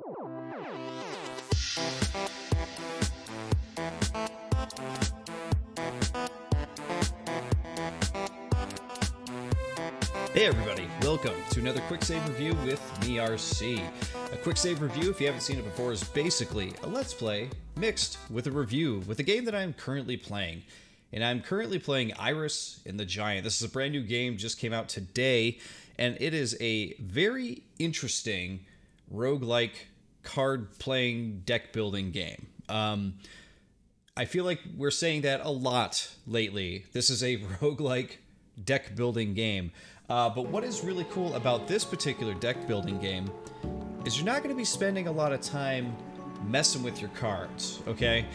Hey everybody, welcome to another Quicksave Review with me, RC. A Quicksave Review, if you haven't seen it before, is basically a Let's Play mixed with a review with a game that I'm currently playing. And I'm currently playing Iris and the Giant. This is a brand new game, just came out today, and it is a very interesting roguelike card-playing deck-building game. I feel like we're saying that a lot lately. This is a roguelike deck-building game. But what is really cool about this particular deck-building game is you're not going to be spending a lot of time messing with your cards, okay?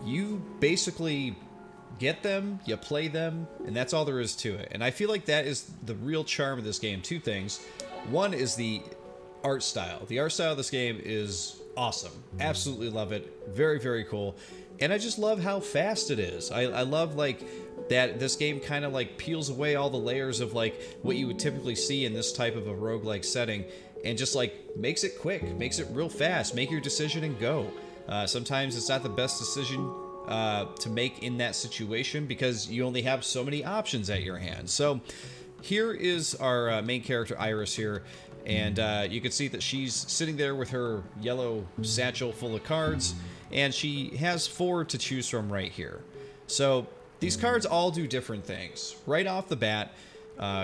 You basically get them, you play them, and that's all there is to it. And I feel like that is the real charm of this game. Two things. One is the art style. The art style of this game is awesome. Absolutely love it. Very, very cool. And I just love how fast it is. I love, like, that this game kind of, like, peels away all the layers of, like, what you would typically see in this type of a roguelike setting and just, like, makes it quick, makes it real fast. Make your decision and go. Sometimes it's not the best decision to make in that situation because you only have so many options at your hand. So here is our main character, Iris, here. And you can see that she's sitting there with her yellow satchel full of cards, and she has 4 to choose from right here. So these cards all do different things. Right off the bat,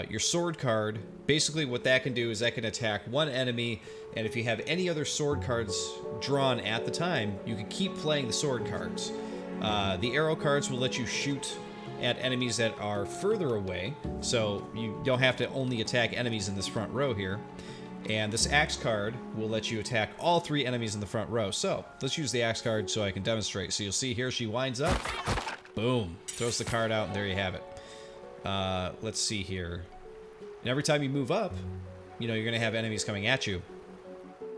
your sword card, basically what that can do is that can attack one enemy, and if you have any other sword cards drawn at the time, you can keep playing the sword cards. The arrow cards will let you shoot at enemies that are further away, so you don't have to only attack enemies in this front row here. And this axe card will let you attack all 3 enemies in the front row. So let's use the axe card so I can demonstrate. So you'll see here she winds up, boom, throws the card out, and there you have it. Let's see here. And every time you move up, you know, you're going to have enemies coming at you.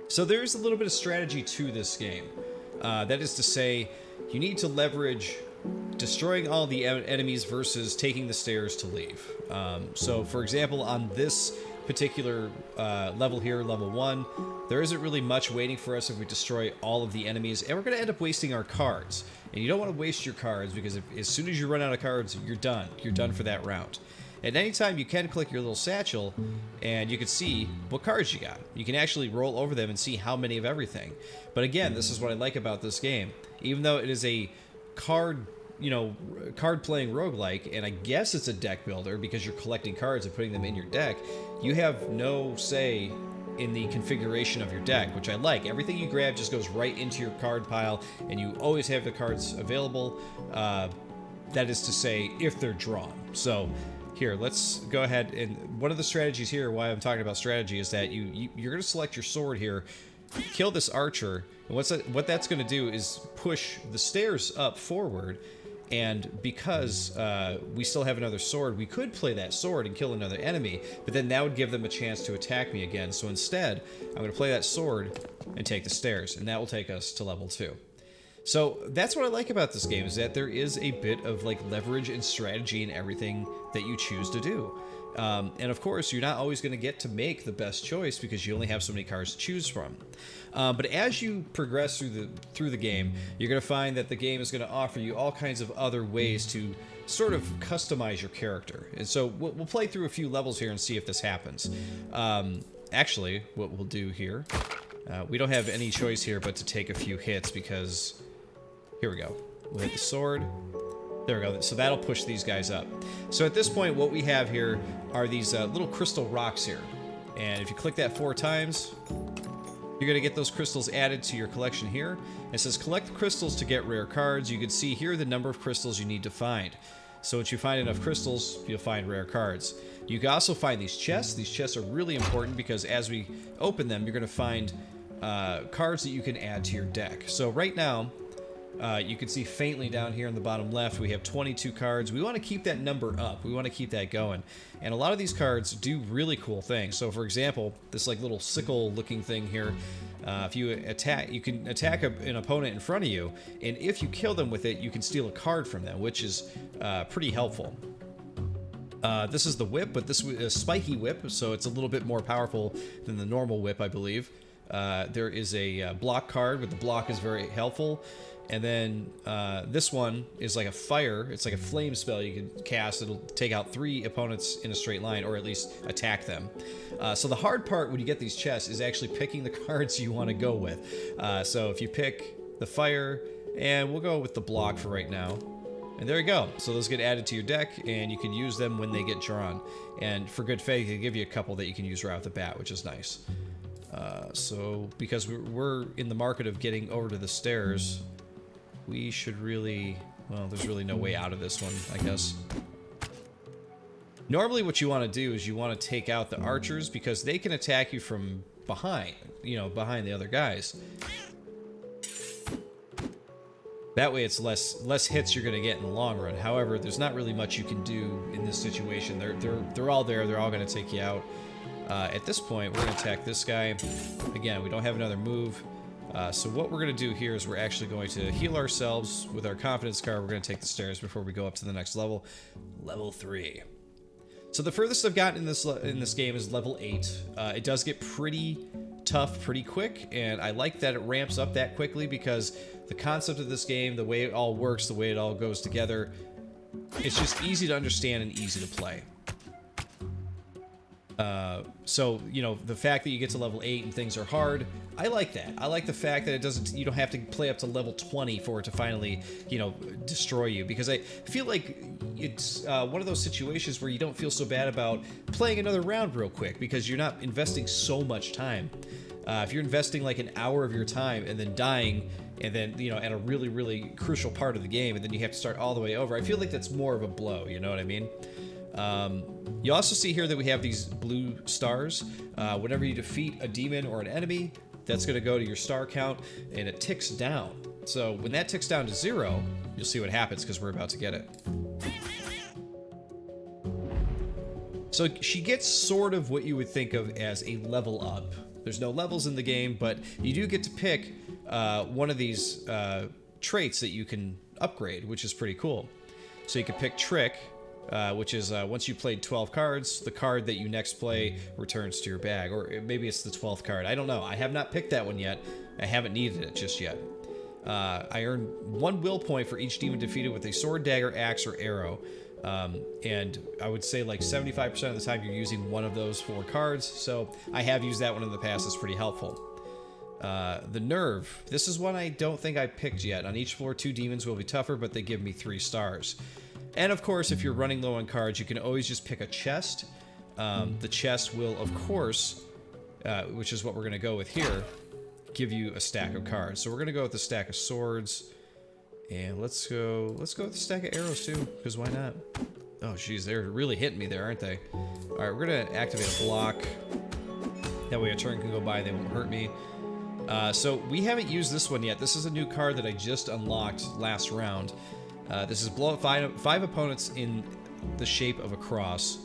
So there's a little bit of strategy to this game. That is to say, you need to leverage destroying all the enemies versus taking the stairs to leave. So, for example, on this particular level here, level 1, there isn't really much waiting for us if we destroy all of the enemies, and we're going to end up wasting our cards. And you don't want to waste your cards because as soon as you run out of cards, you're done. You're done for that round. At any time, you can click your little satchel, and you can see what cards you got. You can actually roll over them and see how many of everything. But again, this is what I like about this game. Even though it is a card playing roguelike, and I guess it's a deck builder because you're collecting cards and putting them in your deck, you have no say in the configuration of your deck, which I like. Everything you grab just goes right into your card pile, and you always have the cards available. That is to say, if they're drawn. So here, let's go ahead, and one of the strategies here, why I'm talking about strategy, is that you're going to select your sword here, kill this archer, and what that's going to do is push the stairs up forward. And because we still have another sword, we could play that sword and kill another enemy, but then that would give them a chance to attack me again. So instead, I'm going to play that sword and take the stairs, and that will take us to level 2. So that's what I like about this game, is that there is a bit of, like, leverage and strategy in everything that you choose to do. And of course, you're not always going to get to make the best choice because you only have so many cards to choose from. But as you progress through the game, you're going to find that the game is going to offer you all kinds of other ways to sort of customize your character. And so we'll play through a few levels here and see if this happens. Actually, what we'll do here, we don't have any choice here but to take a few hits because, here we go. We'll hit the sword. There we go. So that'll push these guys up. So at this point, what we have here are these little crystal rocks here. And if you click that 4 times, you're going to get those crystals added to your collection here. It says collect crystals to get rare cards. You can see here the number of crystals you need to find. So once you find enough crystals, you'll find rare cards. You can also find these chests. These chests are really important because as we open them, you're going to find cards that you can add to your deck. So right now, you can see faintly down here in the bottom left, we have 22 cards. We want to keep that number up. We want to keep that going. And a lot of these cards do really cool things. So for example, this like little sickle looking thing here, if you attack, you can attack an opponent in front of you, and if you kill them with it, you can steal a card from them, which is pretty helpful. This is the whip, but this is a spiky whip, so it's a little bit more powerful than the normal whip, I believe. There is a block card, but the block is very helpful. And then this one is like a fire. It's like a flame spell you can cast. It'll take out 3 opponents in a straight line, or at least attack them. So the hard part when you get these chests is actually picking the cards you want to go with. So if you pick the fire, and we'll go with the block for right now. And there you go. So those get added to your deck, and you can use them when they get drawn. And for good faith, they give you a couple that you can use right off the bat, which is nice. So because we're in the market of getting over to the stairs, we should really... Well, there's really no way out of this one, I guess. Normally what you want to do is you want to take out the archers because they can attack you from behind, you know, behind the other guys. That way it's less hits you're going to get in the long run. However, there's not really much you can do in this situation. They're all there. They're all going to take you out. At this point, we're going to attack this guy. Again, we don't have another move. So what we're going to do here is we're actually going to heal ourselves with our confidence card. We're going to take the stairs before we go up to the next level. Level 3. So the furthest I've gotten in this game is level 8. It does get pretty tough pretty quick, and I like that it ramps up that quickly because the concept of this game, the way it all works, the way it all goes together, it's just easy to understand and easy to play. So, you know, the fact that you get to level 8 and things are hard, I like that. I like the fact that you don't have to play up to level 20 for it to finally, you know, destroy you. Because I feel like it's one of those situations where you don't feel so bad about playing another round real quick because you're not investing so much time. If you're investing like an hour of your time and then dying, and then, you know, at a really, really crucial part of the game, and then you have to start all the way over, I feel like that's more of a blow, you know what I mean? You also see here that we have these blue stars. Whenever you defeat a demon or an enemy, that's going to go to your star count, and it ticks down. So when that ticks down to 0, you'll see what happens because we're about to get it. So she gets sort of what you would think of as a level up. There's no levels in the game, but you do get to pick one of these traits that you can upgrade, which is pretty cool. So you can pick Trick, which is once you played 12 cards, the card that you next play returns to your bag. Or maybe it's the 12th card. I don't know. I have not picked that one yet. I haven't needed it just yet. I earn 1 will point for each demon defeated with a sword, dagger, axe, or arrow. And I would say like 75% of the time you're using one of those 4 cards. So I have used that one in the past. It's pretty helpful. The Nerve. This is one I don't think I picked yet. On each floor, 2 demons will be tougher, but they give me 3 stars. And of course, if you're running low on cards, you can always just pick a chest. The chest will, of course, which is what we're going to go with here, give you a stack of cards. So we're going to go with the stack of swords. And let's go with the stack of arrows too, because why not? Oh, geez, they're really hitting me there, aren't they? All right, we're going to activate a block. That way a turn can go by, they won't hurt me. So we haven't used this one yet. This is a new card that I just unlocked last round. This is blow up 5 opponents in the shape of a cross.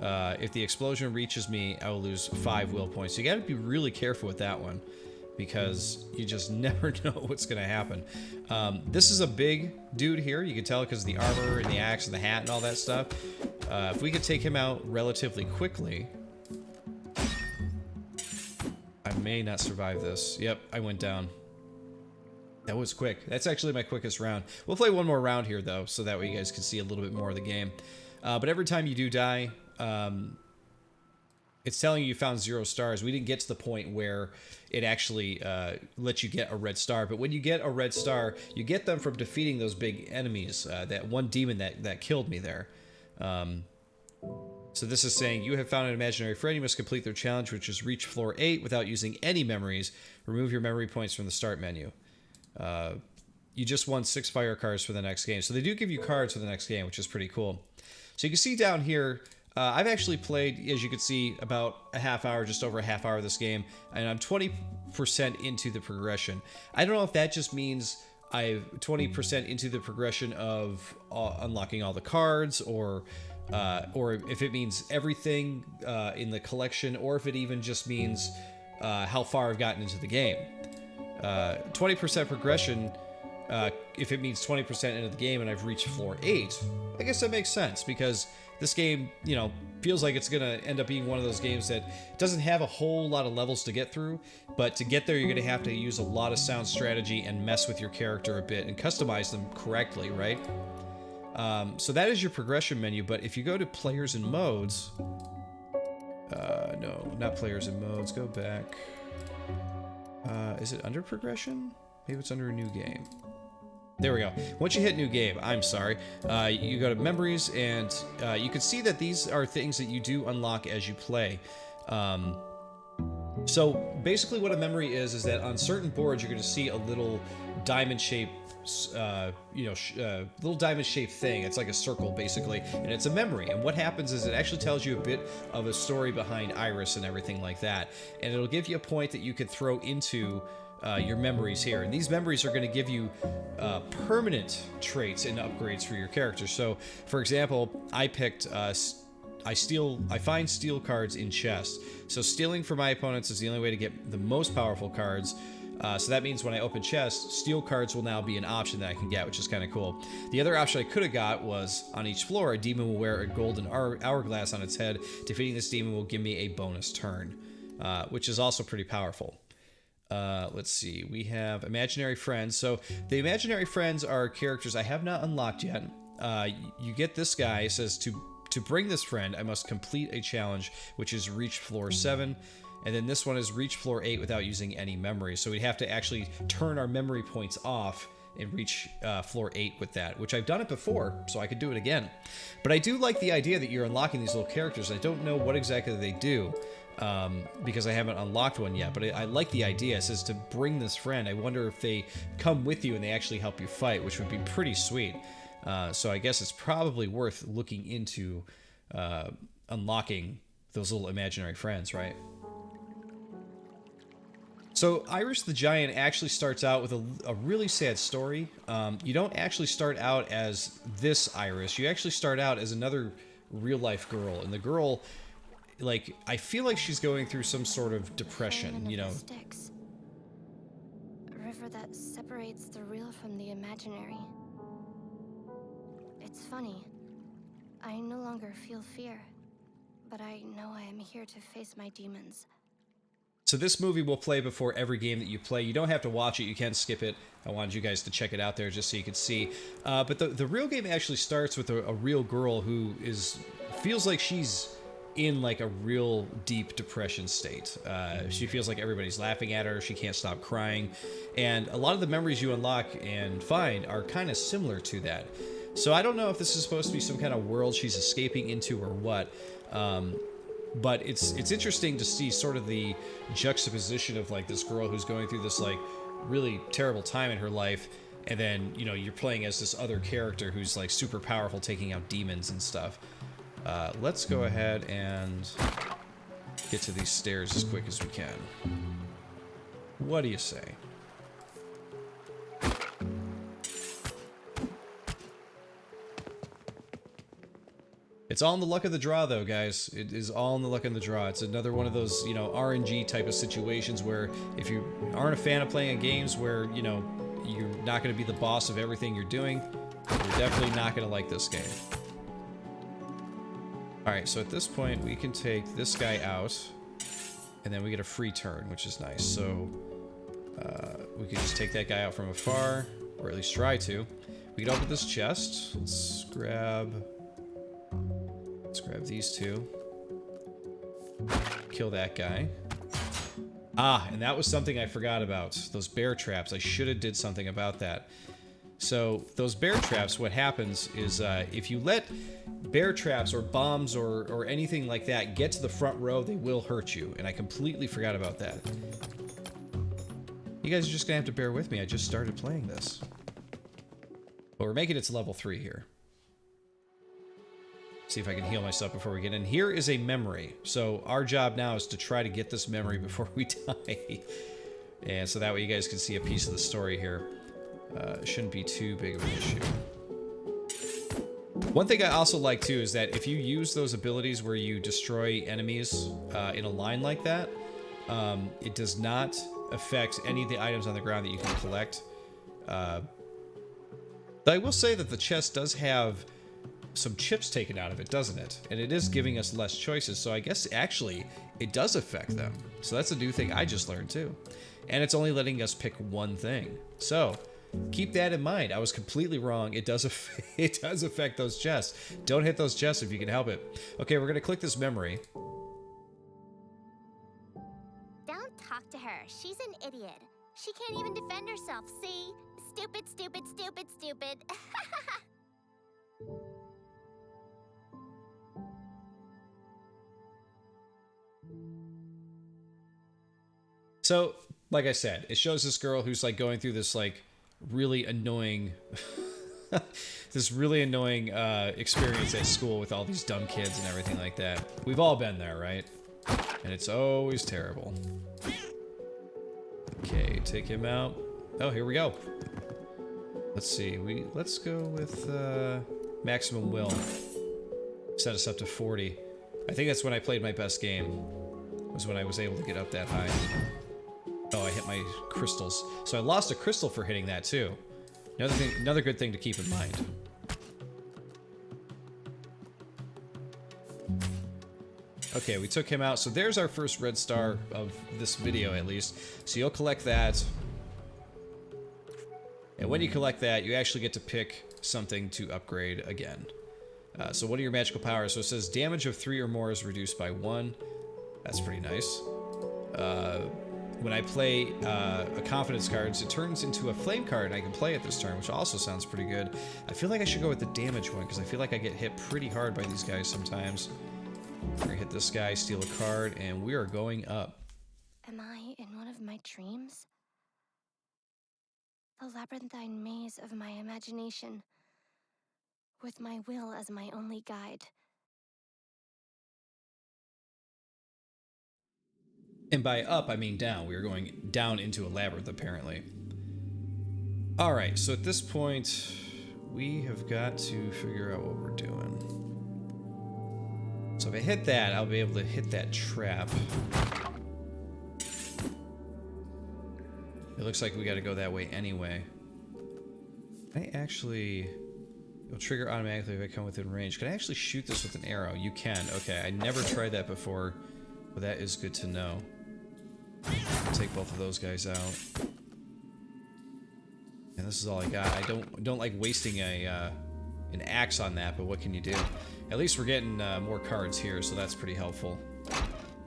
If the explosion reaches me, I will lose 5 will points. So you got to be really careful with that one, because you just never know what's going to happen. This is a big dude here. You can tell because of the armor and the axe and the hat and all that stuff. If we could take him out relatively quickly... I may not survive this. Yep, I went down. That was quick. That's actually my quickest round. We'll play one more round here, though, so that way you guys can see a little bit more of the game. But every time you do die, it's telling you found 0 stars. We didn't get to the point where it actually lets you get a red star. But when you get a red star, you get them from defeating those big enemies. That one demon that killed me there. So this is saying, you have found an imaginary friend. You must complete their challenge, which is reach floor 8 without using any memories. Remove your memory points from the start menu. You just won 6 fire cards for the next game. So they do give you cards for the next game, which is pretty cool. So you can see down here, I've actually played, as you can see, about a half hour, just over a half hour of this game, and I'm 20% into the progression. I don't know if that just means I'm 20% into the progression of unlocking all the cards, or if it means everything in the collection, or if it even just means how far I've gotten into the game. 20% progression, if it means 20% into the game and I've reached floor 8, I guess that makes sense, because this game, you know, feels like it's going to end up being one of those games that doesn't have a whole lot of levels to get through, but to get there you're going to have to use a lot of sound strategy and mess with your character a bit and customize them correctly, right? So that is your progression menu, but if you go to players and modes, no, not players and modes, go back. Is it under progression? Maybe it's under a new game. There we go. Once you hit new game, I'm sorry, you go to memories, and you can see that these are things that you do unlock as you play. So basically what a memory is that on certain boards you're going to see a little diamond-shaped, little diamond-shaped thing. It's like a circle, basically, and it's a memory. And what happens is it actually tells you a bit of a story behind Iris and everything like that. And it'll give you a point that you could throw into your memories here, and these memories are going to give you permanent traits and upgrades for your character. So, for example, I picked I find steal cards in chests. So stealing from my opponents is the only way to get the most powerful cards. So that means when I open chests, steal cards will now be an option that I can get, which is kind of cool. The other option I could have got was on each floor, a demon will wear a golden hourglass on its head. Defeating this demon will give me a bonus turn, which is also pretty powerful. Let's see, we have imaginary friends. So the imaginary friends are characters I have not unlocked yet. You get this guy. It says to bring this friend, I must complete a challenge, which is reach floor 7. And then this one is reach floor 8 without using any memory. So we'd have to actually turn our memory points off and reach floor 8 with that, which I've done it before, so I could do it again. But I do like the idea that you're unlocking these little characters. I don't know what exactly they do, because I haven't unlocked one yet, but I like the idea. It says to bring this friend. I wonder if they come with you and they actually help you fight, which would be pretty sweet. So I guess it's probably worth looking into unlocking those little imaginary friends, right? So Iris the Giant actually starts out with a really sad story. You don't actually start out as this Iris. You actually start out as another real-life girl, and the girl, like, I feel like she's going through some sort of depression, you know. Sticks. A river that separates the real from the imaginary. It's funny. I no longer feel fear, but I know I am here to face my demons. So this movie will play before every game that you play. You don't have to watch it. You can skip it. I wanted you guys to check it out there just so you could see. But the real game actually starts with a real girl who feels like she's in like a real deep depression state. She feels like everybody's laughing at her. She can't stop crying. And a lot of the memories you unlock and find are kind of similar to that. So I don't know if this is supposed to be some kind of world she's escaping into or what. But it's interesting to see sort of the juxtaposition of like this girl who's going through this like really terrible time in her life, and then, you know, you're playing as this other character who's like super powerful, taking out demons and stuff. Let's go ahead and get to these stairs as quick as we can. What do you say? It's all in the luck of the draw, though, guys. It is all in the luck of the draw. It's another one of those, you know, RNG type of situations where if you aren't a fan of playing games where, you know, you're not going to be the boss of everything you're doing, you're definitely not going to like this game. Alright, so at this point, we can take this guy out, and then we get a free turn, which is nice. So, we can just take that guy out from afar, or at least try to. We can open this chest. Let's grab these two. Kill that guy. Ah, and that was something I forgot about. Those bear traps. I should have did something about that. So, those bear traps, what happens is if you let bear traps or bombs or anything like that get to the front row, they will hurt you. And I completely forgot about that. You guys are just going to have to bear with me. I just started playing this. But we're making it to level 3 here. See if I can heal myself before we get in. Here is a memory. So our job now is to try to get this memory before we die. And so that way you guys can see a piece of the story here. It shouldn't be too big of an issue. One thing I also like too is that if you use those abilities where you destroy enemies in a line like that, it does not affect any of the items on the ground that you can collect. But I will say that the chest does have some chips taken out of it, doesn't it? And it is giving us less choices, so I guess actually it does affect them. So that's a new thing I just learned too. And it's only letting us pick one thing. So keep that in mind. I was completely wrong. It does affect those chests. Don't hit those chests if you can help it. Okay, we're gonna click this memory. Don't talk to her. She's an idiot. She can't even defend herself, see? Stupid, stupid, stupid, stupid. So, like I said, it shows this girl who's like going through this like really annoying experience at school with all these dumb kids and everything like that. We've all been there, right? And it's always terrible. Okay, take him out. Oh, here we go. Let's see. Let's go with maximum will. Set us up to 40. I think that's when I played my best game. Was when I was able to get up that high. Oh, I hit my crystals. So I lost a crystal for hitting that too. Another good thing to keep in mind. Okay, we took him out. So there's our first red star of this video, at least. So you'll collect that. And when you collect that, you actually get to pick something to upgrade again. So what are your magical powers? So it says damage of 3 or more is reduced by 1. That's pretty nice. When I play a confidence card, it turns into a flame card and I can play it this turn, which also sounds pretty good. I feel like I should go with the damage one because I feel like I get hit pretty hard by these guys sometimes. We're gonna hit this guy, steal a card, and we are going up. Am I in one of my dreams? The labyrinthine maze of my imagination, with my will as my only guide. And by up, I mean down. We are going down into a labyrinth, apparently. Alright, so at this point, we have got to figure out what we're doing. So if I hit that, I'll be able to hit that trap. It looks like we got to go that way anyway. Can I actually... It'll trigger automatically if I come within range. Can I actually shoot this with an arrow? You can. Okay, I never tried that before, but that is good to know. Take both of those guys out. And this is all I got. I don't like wasting an axe on that, but what can you do? At least we're getting more cards here, so that's pretty helpful.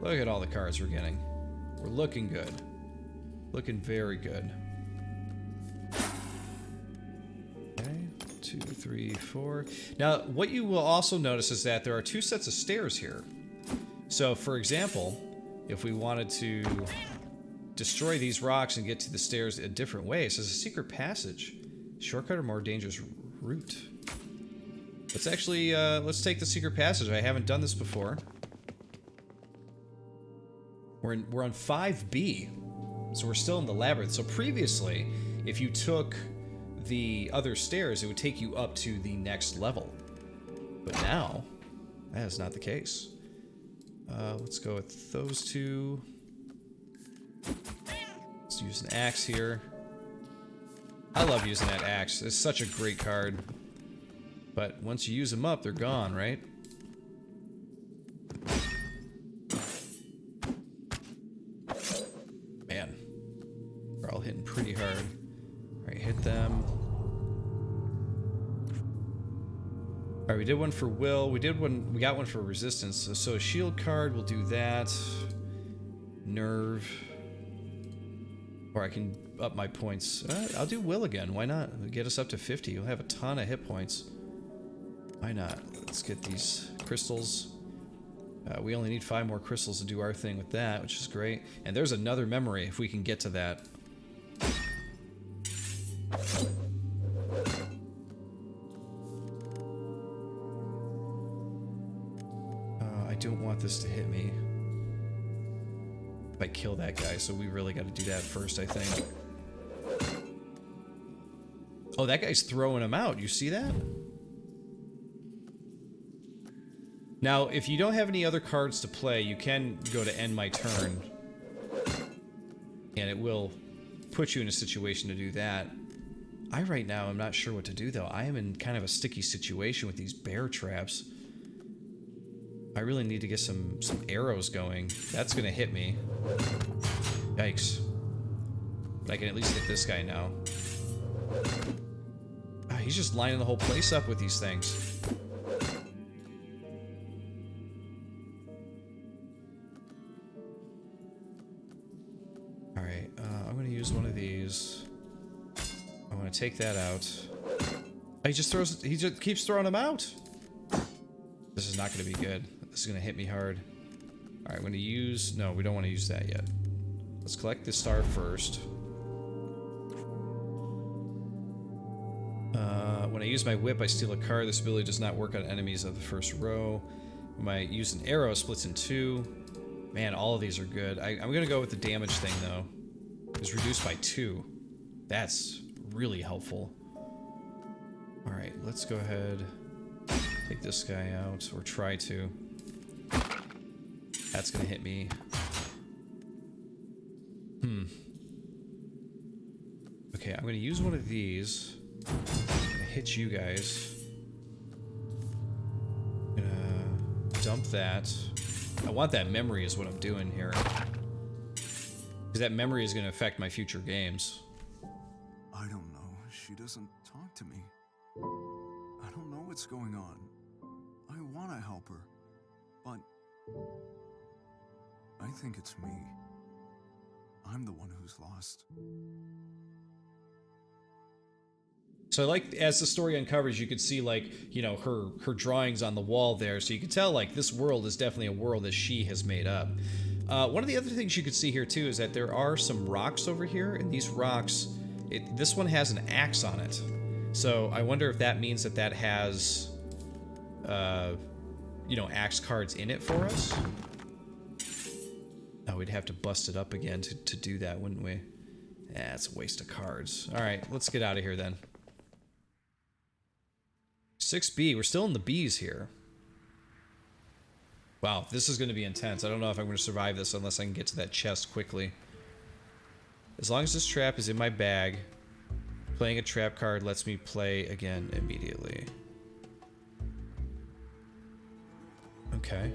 Look at all the cards we're getting. We're looking good. Looking very good. Okay, 2, 3, 4. Now, what you will also notice is that there are 2 sets of stairs here. So, for example, if we wanted to destroy these rocks and get to the stairs a different way, it says a secret passage. Shortcut or more dangerous route. Let's actually, let's take the secret passage. I haven't done this before. We're on 5B. So we're still in the labyrinth. So previously, if you took the other stairs, it would take you up to the next level. But now, that is not the case. Let's go with those 2. Let's use an axe here. I love using that axe. It's such a great card. But once you use them up, they're gone, right? Man. They're all hitting pretty hard. Alright, hit them. Alright, we did one for will. We got one for resistance. So a shield card, we'll do that. Nerve. Or I can up my points. I'll do will again. Why not? It'll get us up to 50. We'll have a ton of hit points. Why not? Let's get these crystals. We only need 5 more crystals to do our thing with that, which is great. And there's another memory if we can get to that. I don't want this to hit me. If I kill that guy, so we really got to do that first, I think. Oh, that guy's throwing him out. You see that? Now, if you don't have any other cards to play, you can go to end my turn. And it will put you in a situation to do that. I right now am not sure what to do, though. I am in kind of a sticky situation with these bear traps. I really need to get some arrows going. That's going to hit me. Yikes. But I can at least hit this guy now. Ah, he's just lining the whole place up with these things. Alright, I'm going to use one of these. I'm going to take that out. He just keeps throwing them out. This is not going to be good. This is going to hit me hard. Alright, I'm going to use... No, we don't want to use that yet. Let's collect this star first. When I use my whip, I steal a card. This ability does not work on enemies of the first row. When I use an arrow, it splits in two. Man, all of these are good. I'm going to go with the damage thing, though. It's reduced by 2. That's really helpful. Alright, let's go ahead. Take this guy out, or try to. That's going to hit me. Okay, I'm going to use one of these. I'm going to hit you guys. I'm going to dump that. I want that memory is what I'm doing here. Because that memory is going to affect my future games. I don't know. She doesn't talk to me. I don't know what's going on. I want to help her, but I think it's me. I'm the one who's lost. So I like, as the story uncovers, you could see, like, you know, her drawings on the wall there, so you can tell, like, this world is definitely a world that she has made up. One of the other things you could see here, too, is that there are some rocks over here, and these rocks, this one has an axe on it. So I wonder if that means that that has, you know, axe cards in it for us. Oh, we'd have to bust it up again to do that, wouldn't we? Yeah, it's a waste of cards. All right, let's get out of here then. 6B, we're still in the B's here. Wow, this is going to be intense. I don't know if I'm going to survive this unless I can get to that chest quickly. As long as this trap is in my bag, playing a trap card lets me play again immediately. Okay.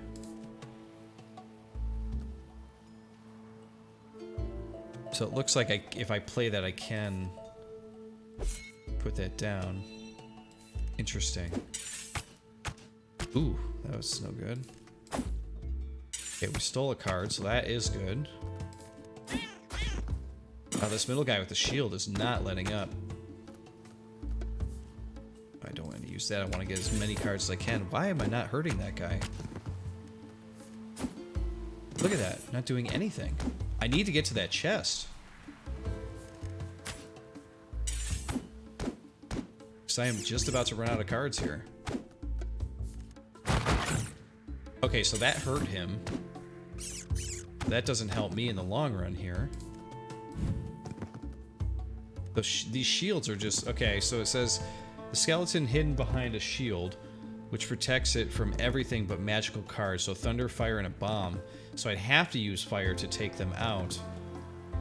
So it looks like if I play that, I can put that down. Interesting. Ooh, that was no good. Okay, we stole a card, so that is good. Now this middle guy with the shield is not letting up. I don't want to use that. I want to get as many cards as I can. Why am I not hurting that guy? Look at that. Not doing anything. I need to get to that chest. Because I am just about to run out of cards here. Okay, so that hurt him. That doesn't help me in the long run here. These shields are just... Okay, so it says... The skeleton hidden behind a shield, which protects it from everything but magical cards. So thunder, fire, and a bomb. So I'd have to use fire to take them out.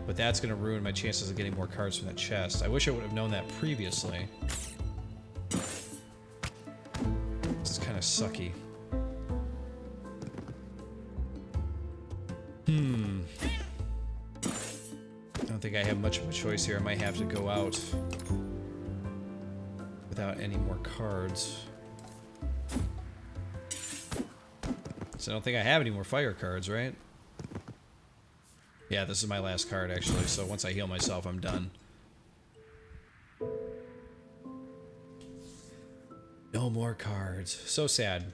But that's going to ruin my chances of getting more cards from that chest. I wish I would have known that previously. This is kind of sucky. I don't think I have much of a choice here. I might have to go out without any more cards. So I don't think I have any more fire cards, right? Yeah, this is my last card, actually. So once I heal myself, I'm done. No more cards. So sad.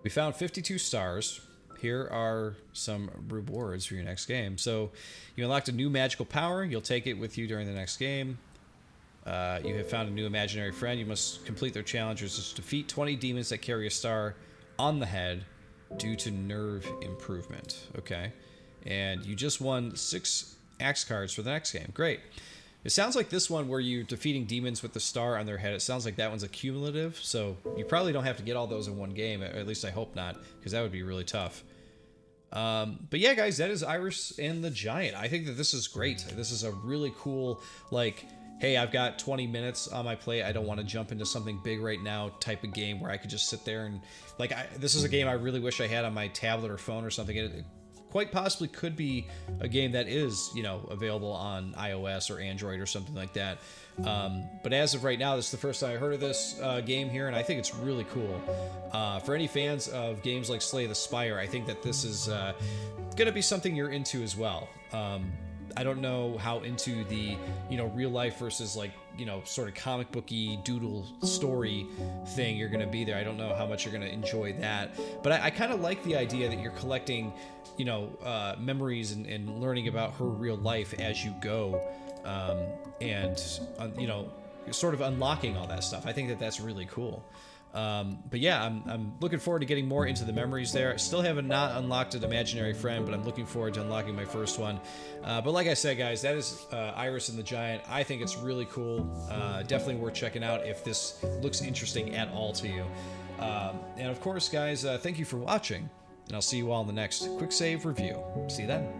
We found 52 stars. Here are some rewards for your next game. So you unlocked a new magical power. You'll take it with you during the next game. You have found a new imaginary friend. You must complete their challenges to defeat 20 demons that carry a star on the head due to nerve improvement. Okay. And you just won 6 axe cards for the next game. Great. It sounds like this one where you're defeating demons with the star on their head, it sounds like that one's a cumulative, so you probably don't have to get all those in one game, or at least I hope not, because that would be really tough. But yeah, guys, that is Iris and the Giant. I think that this is great. This is a really cool, like, hey, I've got 20 minutes on my plate. I don't want to jump into something big right now type of game where I could just sit there and, like, this is a game I really wish I had on my tablet or phone or something. It quite possibly could be a game that is, you know, available on iOS or Android or something like that. But as of right now, this is the first time I heard of this game here, and I think it's really cool. For any fans of games like Slay the Spire, I think that this is going to be something you're into as well. I don't know how into the, you know, real life versus, like, you know, sort of comic booky doodle story thing you're going to be there. I don't know how much you're going to enjoy that. But I kind of like the idea that you're collecting, you know, memories and learning about her real life as you go. And you know, sort of unlocking all that stuff. I think that that's really cool. But yeah, I'm looking forward to getting more into the memories there. I still haven't not unlocked an imaginary friend, but I'm looking forward to unlocking my first one. But like I said, guys, that is Iris and the Giant. I think it's really cool. Definitely worth checking out if this looks interesting at all to you. And of course, guys, thank you for watching, and I'll see you all in the next Quicksave Review. See you then.